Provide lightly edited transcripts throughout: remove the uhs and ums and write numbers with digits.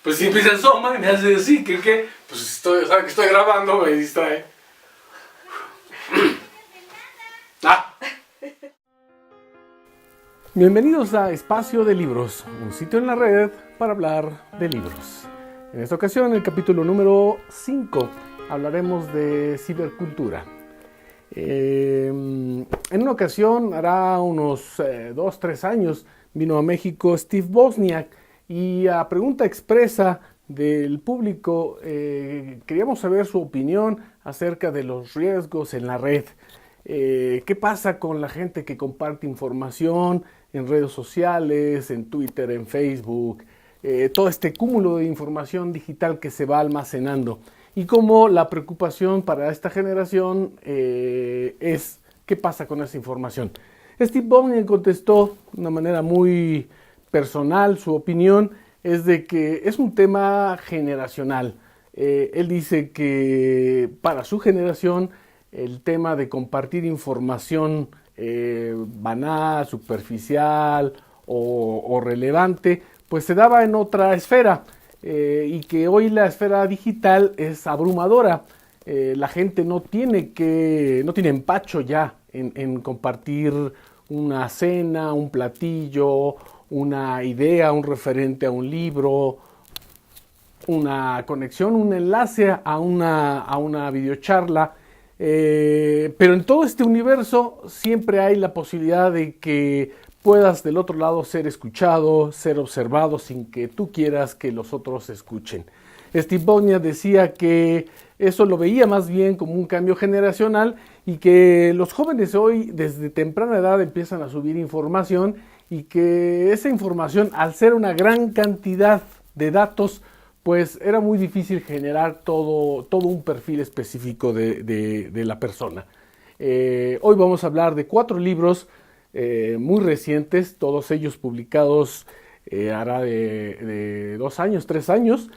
Pues si empieza el soma y me hace así, ¿qué? Pues sabe que estoy grabando, me distrae. Bienvenidos a Espacio de Libros, un sitio en la red para hablar de libros. En esta ocasión, en el capítulo número 5, hablaremos de cibercultura. En una ocasión, hará unos 2-3 años, vino a México Steve Wozniak y a pregunta expresa del público queríamos saber su opinión acerca de los riesgos en la red. ¿Qué pasa con la gente que comparte información en redes sociales, en Twitter, en Facebook? Todo este cúmulo de información digital que se va almacenando. Y cómo la preocupación para esta generación es qué pasa con esa información. Steve Wozniak contestó de una manera muy personal, su opinión es de que es un tema generacional. Él dice que para su generación el tema de compartir información banal, superficial o relevante, pues se daba en otra esfera y que hoy la esfera digital es abrumadora. La gente no tiene empacho ya en compartir una cena, un platillo, una idea, un referente a un libro, una conexión, un enlace a una videocharla. Pero en todo este universo siempre hay la posibilidad de que puedas del otro lado ser escuchado, ser observado sin que tú quieras que los otros escuchen. Steve Wozniak decía que eso lo veía más bien como un cambio generacional y que los jóvenes hoy desde temprana edad empiezan a subir información y que esa información, al ser una gran cantidad de datos, pues era muy difícil generar todo un perfil específico de la persona. Hoy vamos a hablar de 4 libros muy recientes, todos ellos publicados hará de 2 años, 3 años,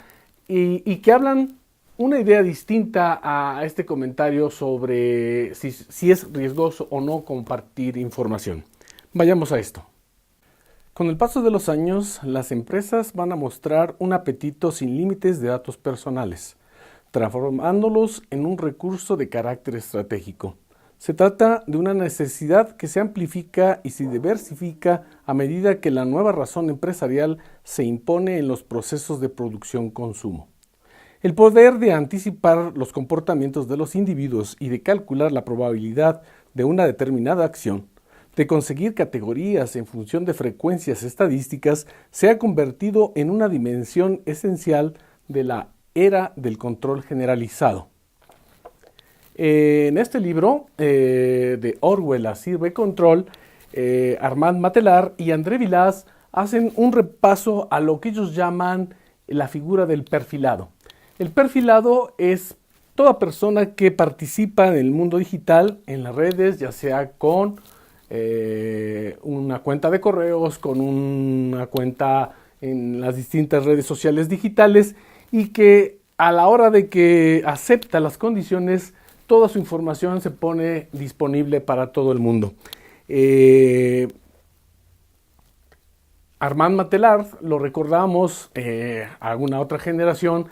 y que hablan una idea distinta a este comentario sobre si es riesgoso o no compartir información. Vayamos a esto. Con el paso de los años, las empresas van a mostrar un apetito sin límites de datos personales, transformándolos en un recurso de carácter estratégico. Se trata de una necesidad que se amplifica y se diversifica a medida que la nueva razón empresarial se impone en los procesos de producción-consumo. El poder de anticipar los comportamientos de los individuos y de calcular la probabilidad de una determinada acción, de conseguir categorías en función de frecuencias estadísticas, se ha convertido en una dimensión esencial de la era del control generalizado. En este libro, de Orwell a Cibercontrol, Armand Matelar y André Vilas hacen un repaso a lo que ellos llaman la figura del perfilado. El perfilado es toda persona que participa en el mundo digital, en las redes, ya sea con una cuenta de correos, con una cuenta en las distintas redes sociales digitales y que a la hora de que acepta las condiciones, toda su información se pone disponible para todo el mundo. Armand Matelar lo recordamos a alguna otra generación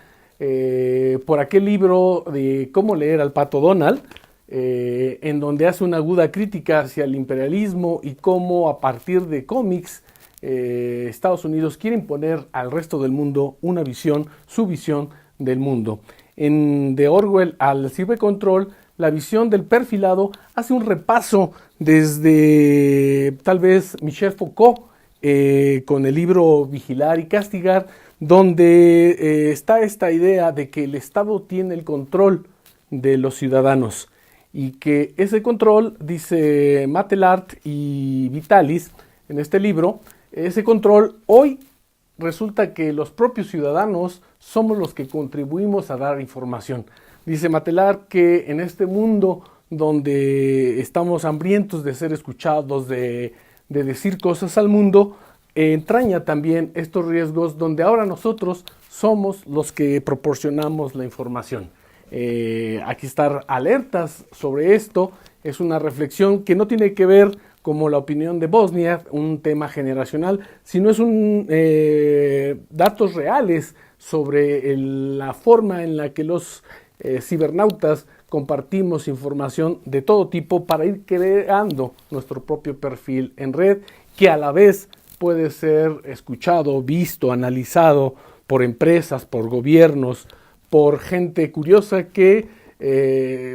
por aquel libro de Cómo leer al Pato Donald, en donde hace una aguda crítica hacia el imperialismo y cómo a partir de cómics Estados Unidos quiere imponer al resto del mundo una visión, su visión del mundo. En De Orwell al Cibercontrol, la visión del perfilado hace un repaso desde tal vez Michel Foucault con el libro Vigilar y Castigar, donde está esta idea de que el Estado tiene el control de los ciudadanos y que ese control, dice Matelart y Vitalis en este libro, ese control hoy resulta que los propios ciudadanos somos los que contribuimos a dar información. Dice Matelart que en este mundo donde estamos hambrientos de ser escuchados, de decir cosas al mundo, entraña también estos riesgos donde ahora nosotros somos los que proporcionamos la información. Hay que estar alertas sobre esto. Es una reflexión que no tiene que ver como la opinión de Wozniak, un tema generacional, sino es datos reales sobre la forma en la que los cibernautas compartimos información de todo tipo para ir creando nuestro propio perfil en red, que a la vez puede ser escuchado, visto, analizado por empresas, por gobiernos, por gente curiosa que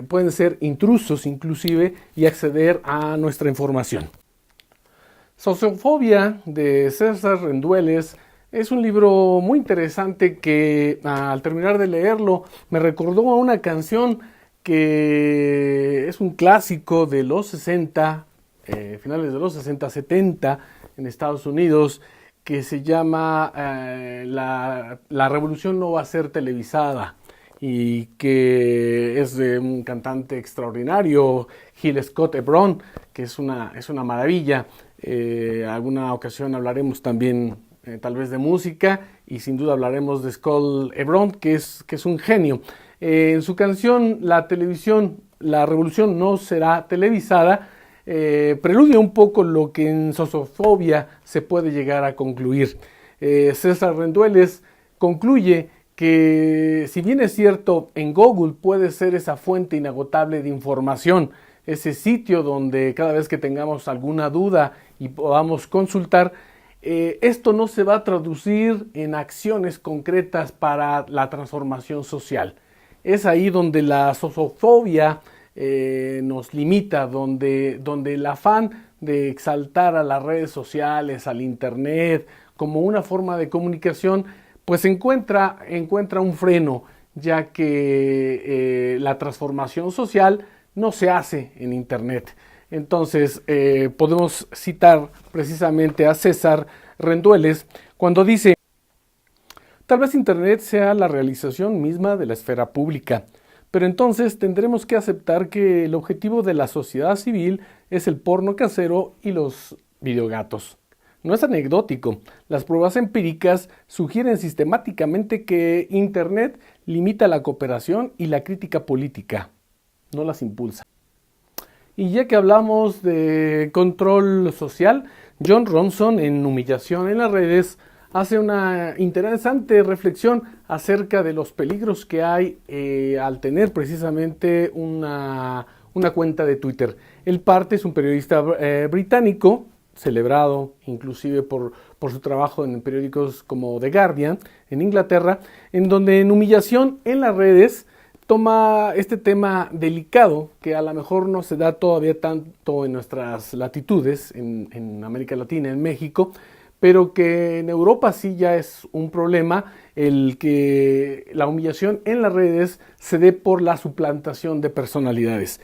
pueden ser intrusos inclusive y acceder a nuestra información. Sociofobia de César Rendueles es un libro muy interesante que al terminar de leerlo me recordó a una canción que es un clásico de los 60, finales de los 60, 70 en Estados Unidos, que se llama La revolución no va a ser televisada, y que es de un cantante extraordinario, Gil Scott Heron, que es una maravilla. Alguna ocasión hablaremos también tal vez de música, y sin duda hablaremos de Scott Heron, que es un genio. En su canción La revolución no será televisada, preludia un poco lo que en Sociofobia se puede llegar a concluir. César Rendueles concluye que, si bien es cierto, en Google puede ser esa fuente inagotable de información, ese sitio donde cada vez que tengamos alguna duda y podamos consultar, esto no se va a traducir en acciones concretas para la transformación social. Es ahí donde la sociofobia nos limita, donde el afán de exaltar a las redes sociales, al internet, como una forma de comunicación, pues encuentra un freno, ya que la transformación social no se hace en internet. Entonces podemos citar precisamente a César Rendueles cuando dice: tal vez internet sea la realización misma de la esfera pública, pero entonces tendremos que aceptar que el objetivo de la sociedad civil es el porno casero y los videogatos. No es anecdótico. Las pruebas empíricas sugieren sistemáticamente que internet limita la cooperación y la crítica política, no las impulsa. Y ya que hablamos de control social, Jon Ronson, en Humillación en las redes, hace una interesante reflexión acerca de los peligros que hay al tener precisamente una cuenta de Twitter. Él es un periodista británico, celebrado inclusive por su trabajo en periódicos como The Guardian en Inglaterra, en donde en Humillación en las redes toma este tema delicado que a lo mejor no se da todavía tanto en nuestras latitudes, en América Latina, en México, pero que en Europa sí ya es un problema, el que la humillación en las redes se dé por la suplantación de personalidades.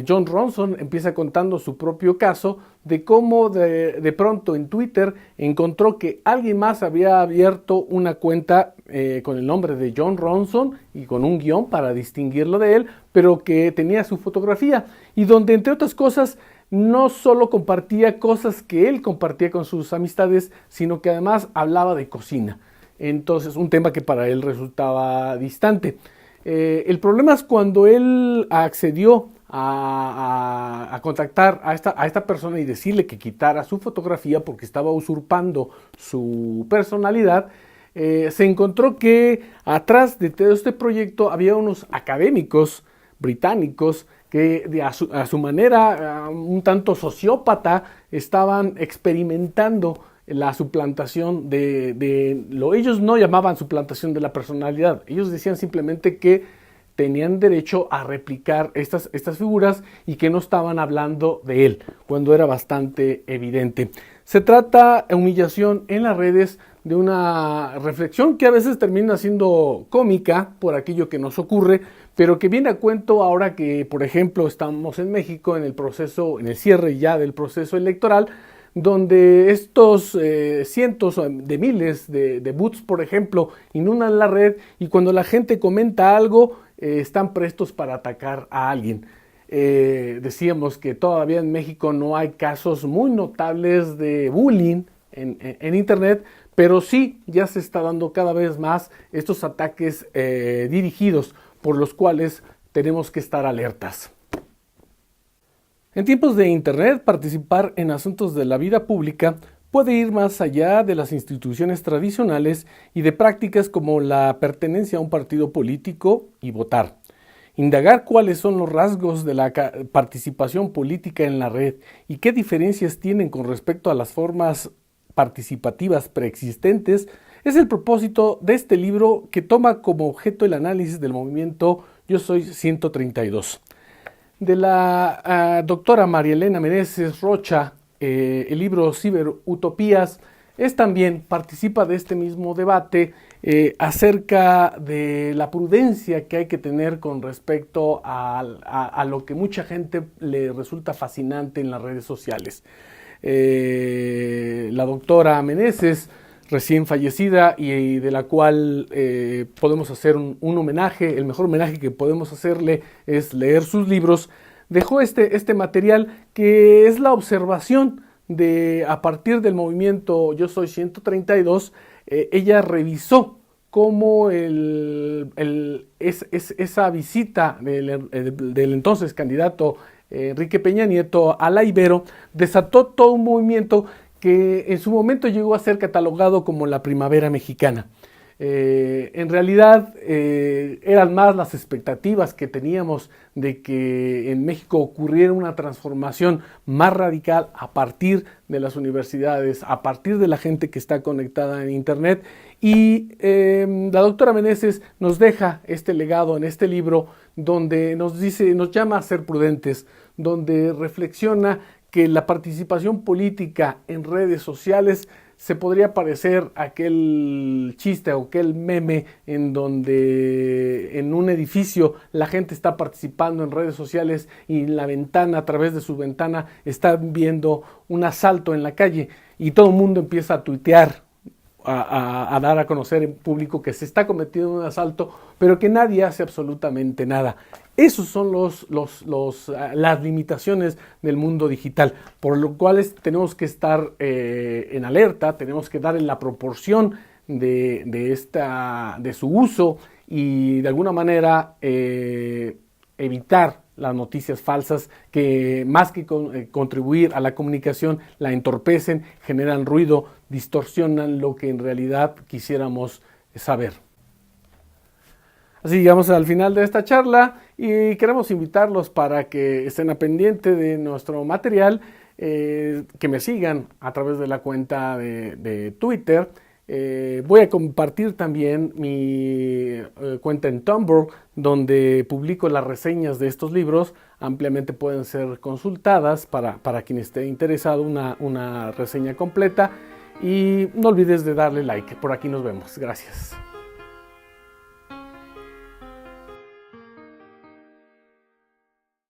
Jon Ronson empieza contando su propio caso de cómo de pronto en Twitter encontró que alguien más había abierto una cuenta con el nombre de Jon Ronson y con un guión para distinguirlo de él, pero que tenía su fotografía y donde, entre otras cosas, no solo compartía cosas que él compartía con sus amistades, sino que además hablaba de cocina. Entonces, un tema que para él resultaba distante. El problema es cuando él accedió a contactar a esta persona y decirle que quitara su fotografía porque estaba usurpando su personalidad. Se encontró que atrás de todo este proyecto había unos académicos británicos que a su manera un tanto sociópata estaban experimentando la suplantación ellos no llamaban suplantación de la personalidad, ellos decían simplemente que tenían derecho a replicar estas figuras y que no estaban hablando de él, cuando era bastante evidente. Se trata de humillación en las redes, de una reflexión que a veces termina siendo cómica por aquello que nos ocurre, pero que viene a cuento ahora que, por ejemplo, estamos en México en el cierre ya del proceso electoral, donde estos cientos de miles de bots, por ejemplo, inundan la red y cuando la gente comenta algo, están prestos para atacar a alguien. Decíamos que todavía en México no hay casos muy notables de bullying en Internet, pero sí ya se está dando cada vez más estos ataques dirigidos por los cuales tenemos que estar alertas. En tiempos de Internet, participar en asuntos de la vida pública puede ir más allá de las instituciones tradicionales y de prácticas como la pertenencia a un partido político y votar. Indagar cuáles son los rasgos de la participación política en la red y qué diferencias tienen con respecto a las formas participativas preexistentes es el propósito de este libro, que toma como objeto el análisis del movimiento Yo Soy 132. De la doctora María Elena Meneses Rocha, el libro Ciberutopías también participa de este mismo debate acerca de la prudencia que hay que tener con respecto a lo que mucha gente le resulta fascinante en las redes sociales. La doctora Meneses, recién fallecida y de la cual podemos hacer un homenaje, el mejor homenaje que podemos hacerle es leer sus libros, dejó este material que es la observación de, a partir del movimiento Yo Soy 132, ella revisó cómo esa visita del entonces candidato Enrique Peña Nieto a la Ibero desató todo un movimiento que en su momento llegó a ser catalogado como la Primavera Mexicana. En realidad eran más las expectativas que teníamos de que en México ocurriera una transformación más radical a partir de las universidades, a partir de la gente que está conectada en Internet. Y la doctora Meneses nos deja este legado en este libro, donde nos llama a ser prudentes, donde reflexiona que la participación política en redes sociales se podría parecer a aquel chiste o aquel meme en donde en un edificio la gente está participando en redes sociales y en la ventana, a través de su ventana, está viendo un asalto en la calle y todo el mundo empieza a tuitear, a dar a conocer en público que se está cometiendo un asalto, pero que nadie hace absolutamente nada. Esos son las limitaciones del mundo digital, por lo cual tenemos que estar en alerta, tenemos que darle la proporción de su uso y de alguna manera evitar las noticias falsas que, más que contribuir a la comunicación, la entorpecen, generan ruido, distorsionan lo que en realidad quisiéramos saber. Así llegamos al final de esta charla y queremos invitarlos para que estén a pendiente de nuestro material, que me sigan a través de la cuenta de Twitter. Voy a compartir también mi cuenta en Tumblr, donde publico las reseñas de estos libros. Ampliamente pueden ser consultadas para quien esté interesado, una reseña completa. Y no olvides de darle like. Por aquí nos vemos. Gracias.